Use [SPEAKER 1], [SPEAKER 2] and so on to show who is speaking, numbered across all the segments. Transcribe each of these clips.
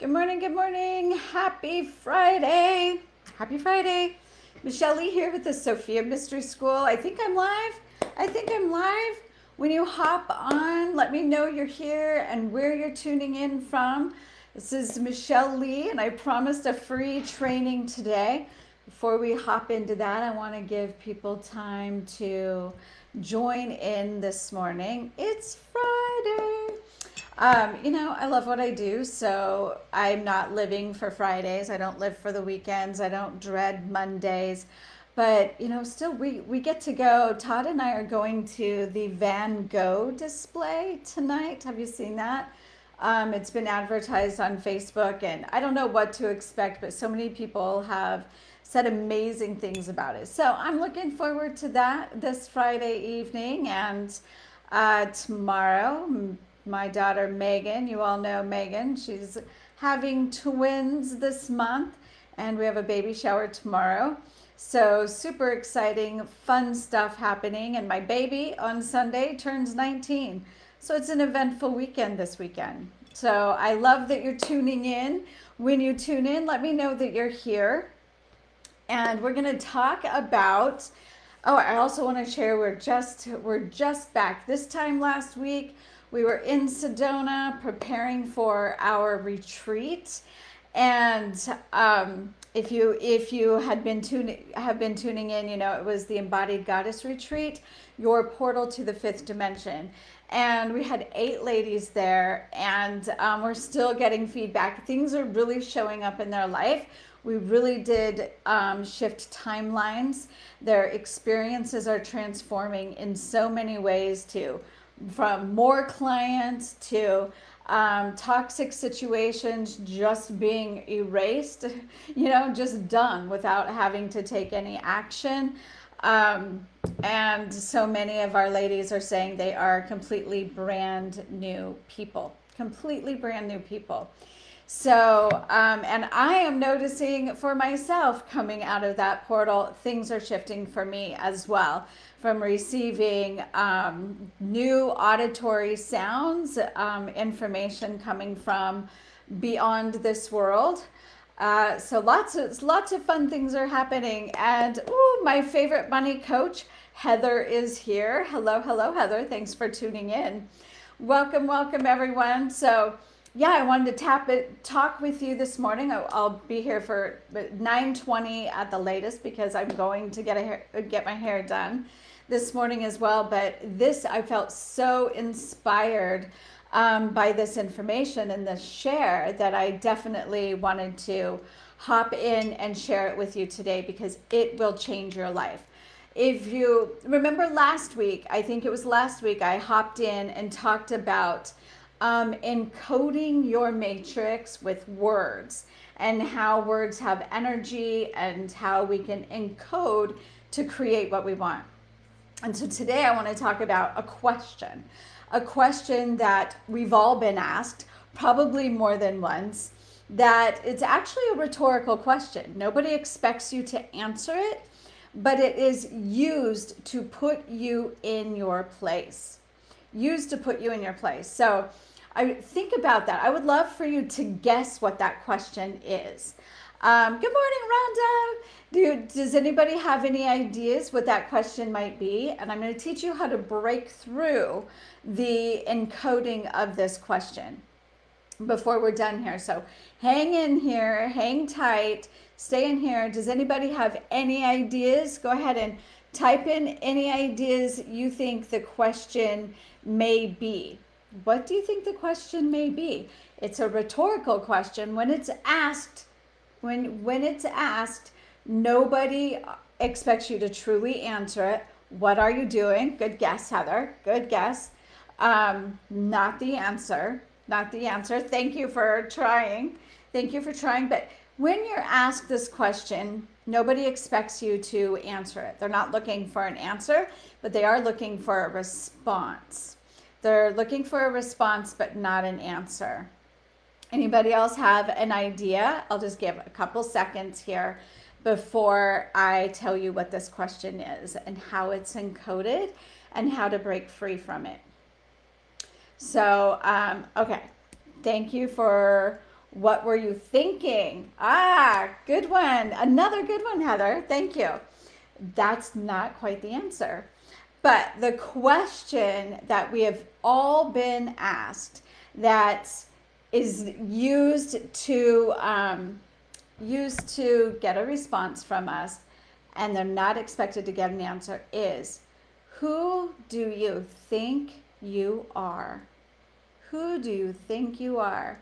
[SPEAKER 1] Good morning, good morning. Happy Friday. Happy Friday. Michelle Lee here with the Sophia Mystery School. I think I'm live. I think I'm live. When you hop on, let me know you're here and where you're tuning in from. This is Michelle Lee, and I promised a free training today. Before we hop into that, I want to give people time to join in this morning. It's Friday. I love what I do, so I'm not living for Fridays. I don't live for the weekends. I don't dread Mondays. But, still we get to go. Todd and I are going to the Van Gogh display tonight. Have you seen that? It's been advertised on Facebook, and I don't know what to expect, but so many people have said amazing things about it. So I'm looking forward to that this Friday evening, and tomorrow. My daughter Megan, you all know Megan, she's having twins this month, and we have a baby shower tomorrow. So super exciting, fun stuff happening. And my baby on Sunday turns 19. So it's an eventful weekend this weekend. So I love that you're tuning in. When you tune in, let me know that you're here. And we're going to talk about, I also want to share we're just back. This time last week, we were in Sedona preparing for our retreat, and if you have been tuning in, it was the Embodied Goddess Retreat, your portal to the fifth dimension. And we had 8 ladies there, and we're still getting feedback. Things are really showing up in their life. We really did shift timelines. Their experiences are transforming in so many ways too. From more clients to toxic situations just being erased, just done without having to take any action. And so many of our ladies are saying they are completely brand new people, So, and I am noticing for myself coming out of that portal, things are shifting for me as well. From receiving new auditory sounds, information coming from beyond this world. So lots of fun things are happening. And my favorite money coach, Heather, is here. Hello, Heather. Thanks for tuning in. Welcome, everyone. So yeah, I wanted to talk with you this morning. I'll be here for 9:20 at the latest because I'm going to get my hair done this morning as well. But I felt so inspired by this information and this share that I definitely wanted to hop in and share it with you today because it will change your life. If you remember last week, I think it was last week, I hopped in and talked about encoding your matrix with words and how words have energy and how we can encode to create what we want. And so today I want to talk about a question that we've all been asked, probably more than once, that it's actually a rhetorical question. Nobody expects you to answer it, but it is used to put you in your place. So I think about that. I would love for you to guess what that question is. Good morning, Rhonda. Does anybody have any ideas what that question might be? And I'm going to teach you how to break through the encoding of this question before we're done here. So hang in here, hang tight, stay in here. Does anybody have any ideas? Go ahead and type in any ideas you think the question may be. What do you think the question may be? It's a rhetorical question. When it's asked, nobody expects you to truly answer it. What are you doing? Good guess, Heather. Good guess. Not the answer. Thank you for trying. But when you're asked this question, nobody expects you to answer it. They're not looking for an answer, but they are looking for a response. They're looking for a response, but not an answer. Anybody else have an idea? I'll just give a couple seconds here before I tell you what this question is and how it's encoded and how to break free from it. So, okay. Thank you for What were you thinking? Ah, good one. Another good one, Heather. Thank you. That's not quite the answer. But the question that we have all been asked that is used to get a response from us, and they're not expected to get an answer, is who do you think you are? Who do you think you are?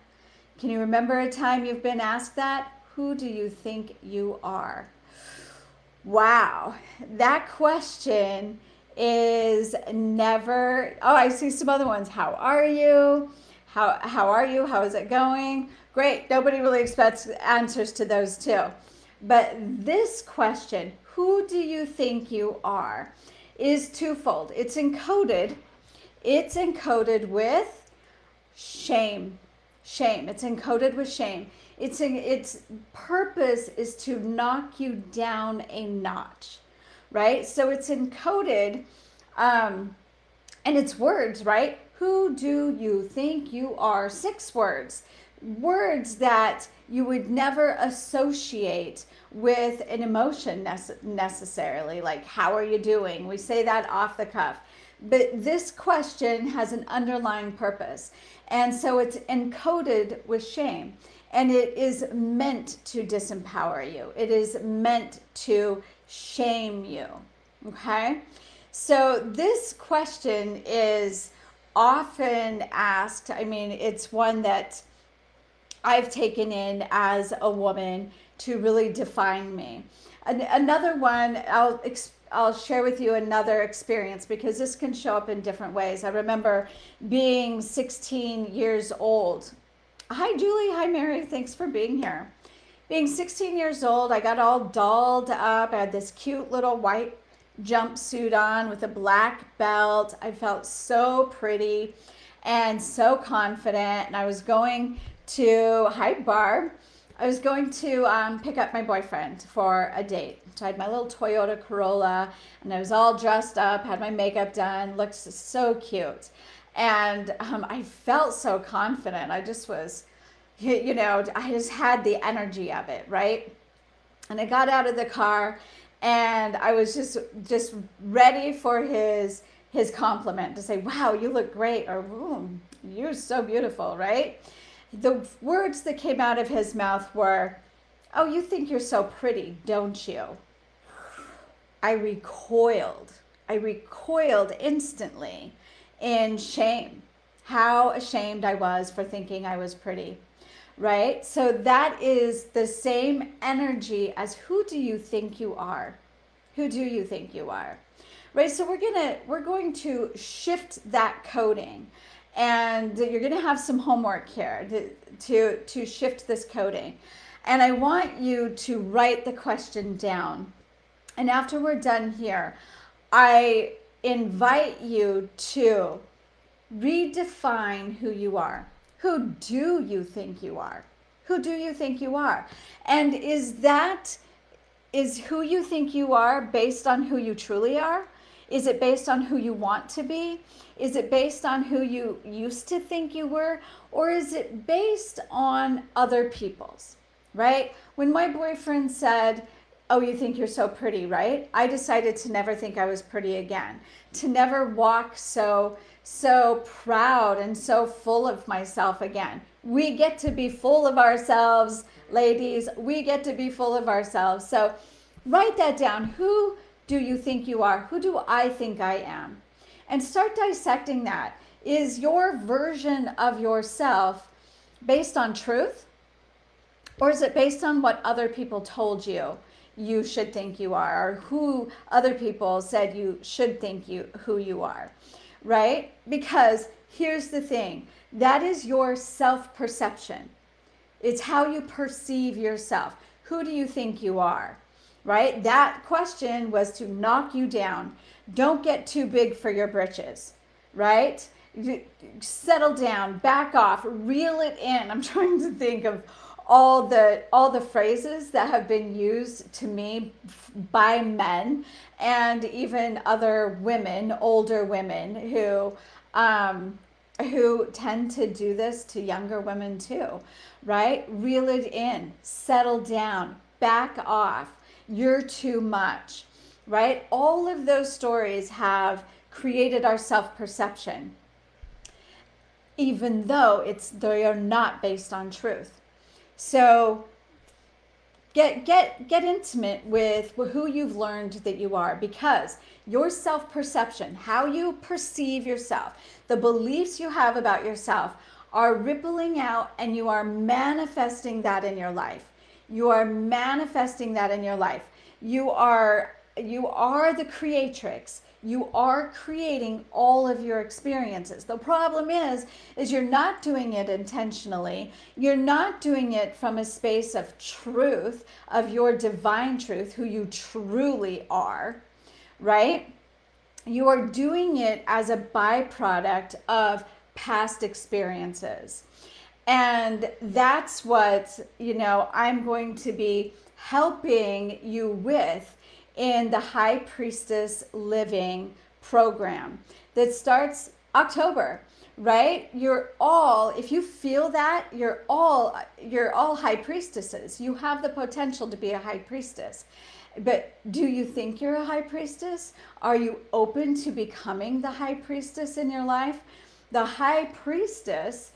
[SPEAKER 1] Can you remember a time you've been asked that? Who do you think you are? Wow, that question is never. Oh, I see some other ones. How are you? How are you? How is it going? Great. Nobody really expects answers to those too. But this question, who do you think you are, is twofold. It's encoded with shame. Shame. It's encoded with shame. Its purpose is to knock you down a notch, right? So it's encoded, and it's words, right? Who do you think you are? 6 words. Words that you would never associate with an emotion necessarily, like how are you doing? We say that off the cuff. But this question has an underlying purpose. And so it's encoded with shame. And it is meant to disempower you. It is meant to shame you. Okay? So this question is often asked. I mean, it's one that I've taken in as a woman to really define me. Another one, I'll share with you another experience because this can show up in different ways. I remember being 16 years old. Hi, Julie. Hi, Mary. Thanks for being here. Being 16 years old, I got all dolled up. I had this cute little white jumpsuit on with a black belt. I felt so pretty and so confident. And I was going to, hi, Barb. I was going to pick up my boyfriend for a date. So I had my little Toyota Corolla and I was all dressed up, had my makeup done, looked so cute. And I felt so confident. I just was, I just had the energy of it, right? And I got out of the car and I was just ready for his compliment to say, wow, you look great, or you're so beautiful, right? The words that came out of his mouth were, oh, you think you're so pretty, don't you? I recoiled instantly in shame. How ashamed I was for thinking I was pretty, right? So that is the same energy as who do you think you are? Who do you think you are? Right? So we're going to shift that coding. And you're going to have some homework here to shift this coding. And I want you to write the question down. And after we're done here, I invite you to redefine who you are. Who do you think you are? Who do you think you are? And is who you think you are based on who you truly are? Is it based on who you want to be? Is it based on who you used to think you were? Or is it based on other people's, right? When my boyfriend said, oh, you think you're so pretty, right? I decided to never think I was pretty again, to never walk so proud and so full of myself again. We get to be full of ourselves, ladies. We get to be full of ourselves. So write that down. Who do you think you are? Who do I think I am? And start dissecting that. Is your version of yourself based on truth? Or is it based on what other people told you you should think you are, or who other people said you should think who you are, right? Because here's the thing, that is your self-perception. It's how you perceive yourself. Who do you think you are, right? That question was to knock you down. Don't get too big for your britches, right? Settle down, back off, reel it in. I'm trying to think of all the phrases that have been used to me by men and even other women, older women who who tend to do this to younger women too, right? Reel it in, settle down, back off, you're too much, right? All of those stories have created our self-perception, even though they are not based on truth. So get intimate with who you've learned that you are, because your self-perception, how you perceive yourself, the beliefs you have about yourself are rippling out, and you are manifesting that in your life. You are manifesting that in your life. You are the creatrix. You are creating all of your experiences. The problem is you're not doing it intentionally. You're not doing it from a space of truth, of your divine truth, who you truly are, right? You are doing it as a byproduct of past experiences. And that's what, I'm going to be helping you with in the High Priestess Living program that starts October, right? If you feel that, you're all high priestesses. You have the potential to be a high priestess. But do you think you're a high priestess? Are you open to becoming the high priestess in your life? The high priestess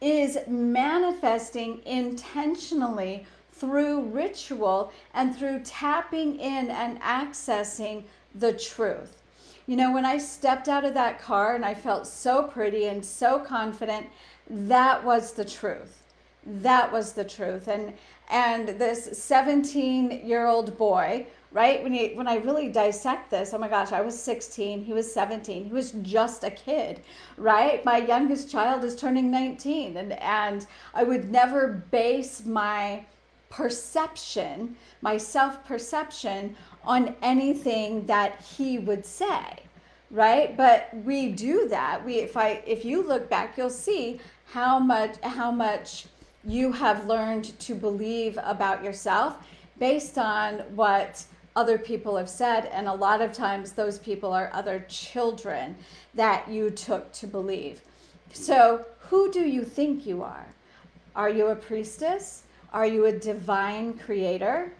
[SPEAKER 1] is manifesting intentionally through ritual and through tapping in and accessing the truth. When I stepped out of that car and I felt so pretty and so confident, that was the truth. That was the truth. And this 17-year-old boy, right? When I really dissect this, oh my gosh, I was 16, he was 17, he was just a kid, right? My youngest child is turning 19, and I would never base my perception, my self-perception, on anything that he would say, right? But we do that. If you look back, you'll see how much you have learned to believe about yourself based on what other people have said, and a lot of times those people are other children that you took to believe. So who do you think you are? Are you a priestess? Are you a divine creator?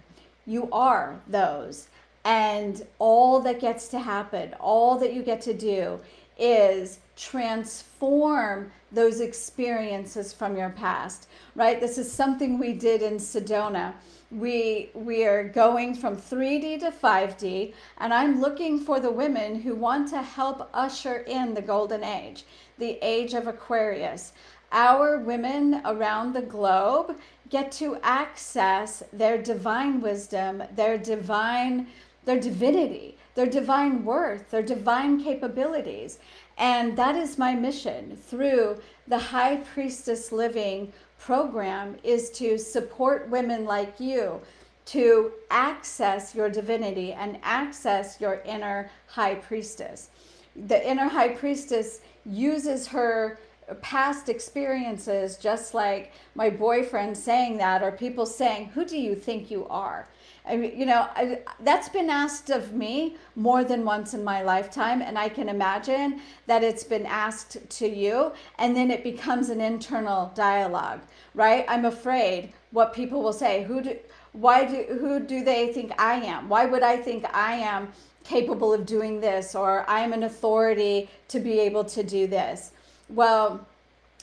[SPEAKER 1] You are those. And all that gets to happen, all that you get to do is transform those experiences from your past, right? This is something we did in Sedona. We are going from 3D to 5D, and I'm looking for the women who want to help usher in the golden age, the age of Aquarius. Our women around the globe get to access their divine wisdom, their divinity, their divine worth, their divine capabilities. And that is my mission through the High Priestess Living program, is to support women like you to access your divinity and access your inner high priestess. The inner high priestess uses her past experiences, just like my boyfriend saying that, or people saying, who do you think you are? That's been asked of me more than once in my lifetime, and I can imagine that it's been asked to you, and then it becomes an internal dialogue, right? I'm afraid what people will say. Who do they think I am? Why would I think I am capable of doing this, or I'm an authority to be able to do this? Well,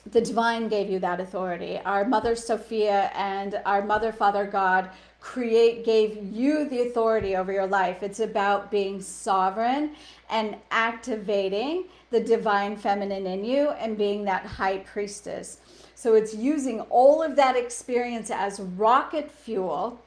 [SPEAKER 1] the divine gave you that authority. Our Mother Sophia and our Mother Father God gave you the authority over your life. It's about being sovereign and activating the divine feminine in you and being that high priestess. So it's using all of that experience as rocket fuel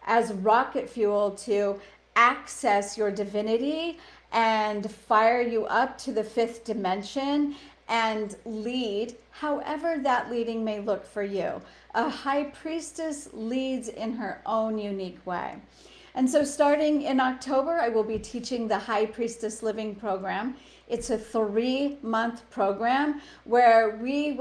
[SPEAKER 1] to access your divinity and fire you up to the 5th dimension and lead however that leading may look for you. A high priestess leads in her own unique way. And so starting in October, I will be teaching the High Priestess Living program. It's a 3-month program where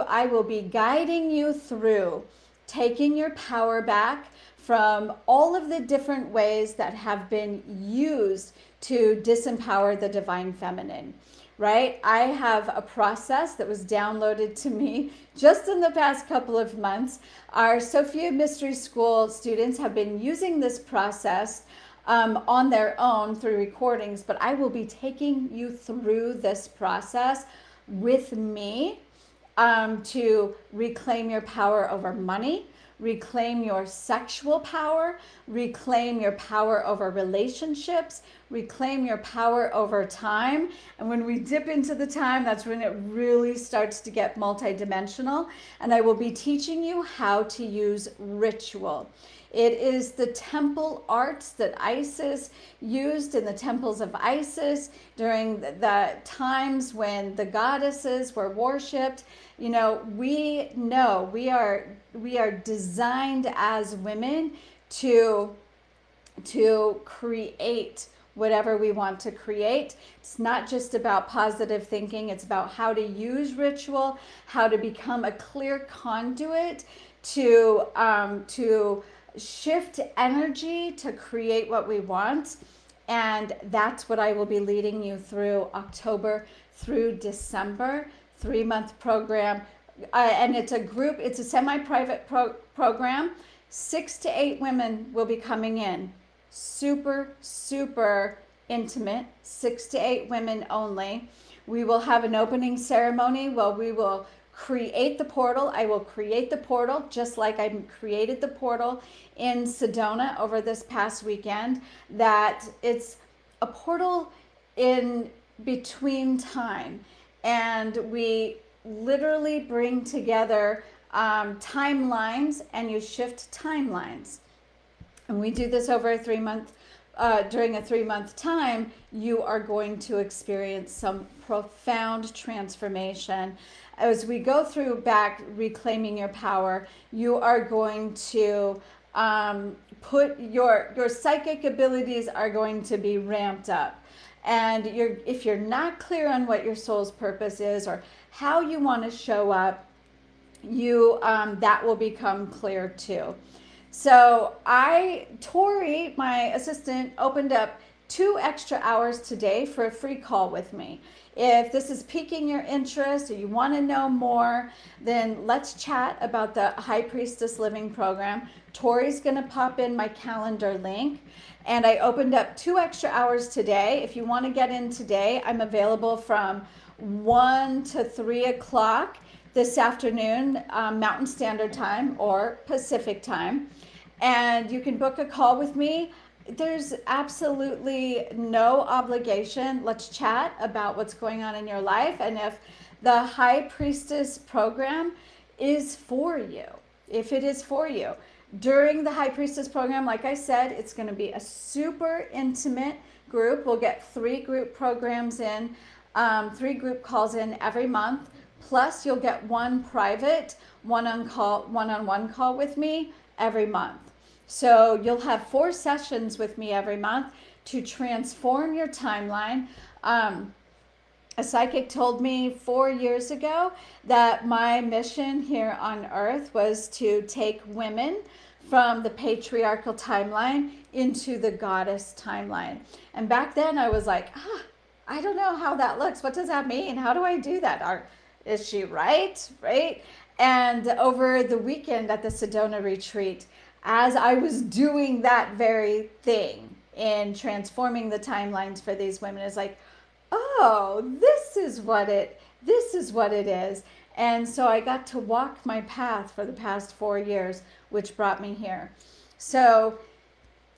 [SPEAKER 1] I will be guiding you through taking your power back from all of the different ways that have been used to disempower the divine feminine, right? I have a process that was downloaded to me just in the past couple of months. Our Sophia Mystery School students have been using this process on their own through recordings, but I will be taking you through this process with me to reclaim your power over money, reclaim your sexual power, reclaim your power over relationships, reclaim your power over time. And when we dip into the time, that's when it really starts to get multidimensional. And I will be teaching you how to use ritual. It is the temple arts that Isis used in the temples of Isis during the times when the goddesses were worshipped. You know we are designed as women to create whatever we want to create. It's not just about positive thinking. It's about how to use ritual, how to become a clear conduit to shift energy to create what we want. And that's what I will be leading you through October through December, 3-month program. And it's a semi-private program. 6 to 8 women will be coming in. Super, super intimate, 6 to 8 women only. We will have an opening ceremony where we will create the portal. I will create the portal just like I created the portal in Sedona over this past weekend. That it's a portal in between time. And we literally bring together timelines, and you shift timelines. And we do this over a 3-month, during a 3-month time. You are going to experience some profound transformation. As we go through back reclaiming your power, you are going to put your psychic abilities are going to be ramped up. And if you're not clear on what your soul's purpose is or how you want to show up, that will become clear too. So Tori, my assistant, opened up 2 extra hours today for a free call with me. If this is piquing your interest or you want to know more, then let's chat about the High Priestess Living Program. Tori's going to pop in my calendar link. And I opened up 2 extra hours today. If you want to get in today, I'm available from 1 to 3 o'clock this afternoon, Mountain Standard Time or Pacific Time. And you can book a call with me. There's absolutely no obligation. Let's chat about what's going on in your life and if the High Priestess program is for you. If it is for you. During the High Priestess program, like I said, it's going to be a super intimate group. We'll get 3 group programs in, 3 group calls in every month. Plus, you'll get 1 private one-on-one call with me every month. So you'll have 4 sessions with me every month to transform your timeline. A psychic told me 4 years ago that my mission here on earth was to take women from the patriarchal timeline into the goddess timeline. And back then I was like, I don't know how that looks. What does that mean? How do I do that? Is she right? Right? And over the weekend at the Sedona retreat, as I was doing that very thing in transforming the timelines for these women, it's like, oh, this is what it is. And so I got to walk my path for the past 4 years, which brought me here. So,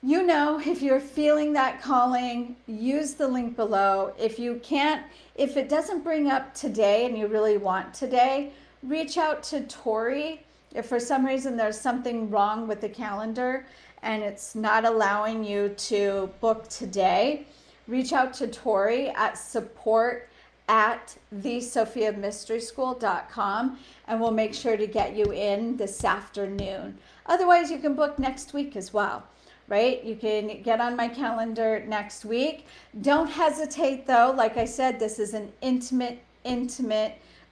[SPEAKER 1] if you're feeling that calling, use the link below. If it doesn't bring up today and you really want today, reach out to Tori. If for some reason there's something wrong with the calendar and it's not allowing you to book today, reach out to Tori at support@thesophiamysteryschool.com and we'll make sure to get you in this afternoon. Otherwise, you can book next week as well, right? You can get on my calendar next week. Don't hesitate though. Like I said, this is an intimate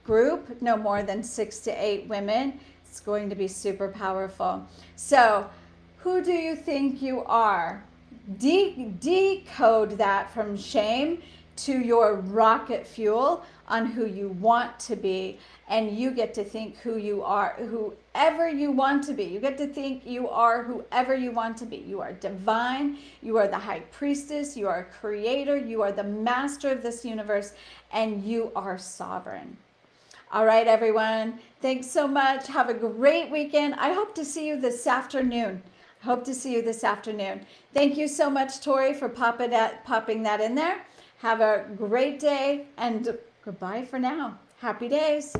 [SPEAKER 1] group, no more than 6 to 8 women. It's going to be super powerful. So who do you think you are? Decode that from shame to your rocket fuel on who you want to be, and you get to think who you are, whoever you want to be. You get to think you are whoever you want to be. You are divine. You are the high priestess. You are a creator. You are the master of this universe, and you are sovereign. All right, everyone. Thanks so much. Have a great weekend. I hope to see you this afternoon. Thank you so much, Tori, for popping that in there. Have a great day, and goodbye for now. Happy days.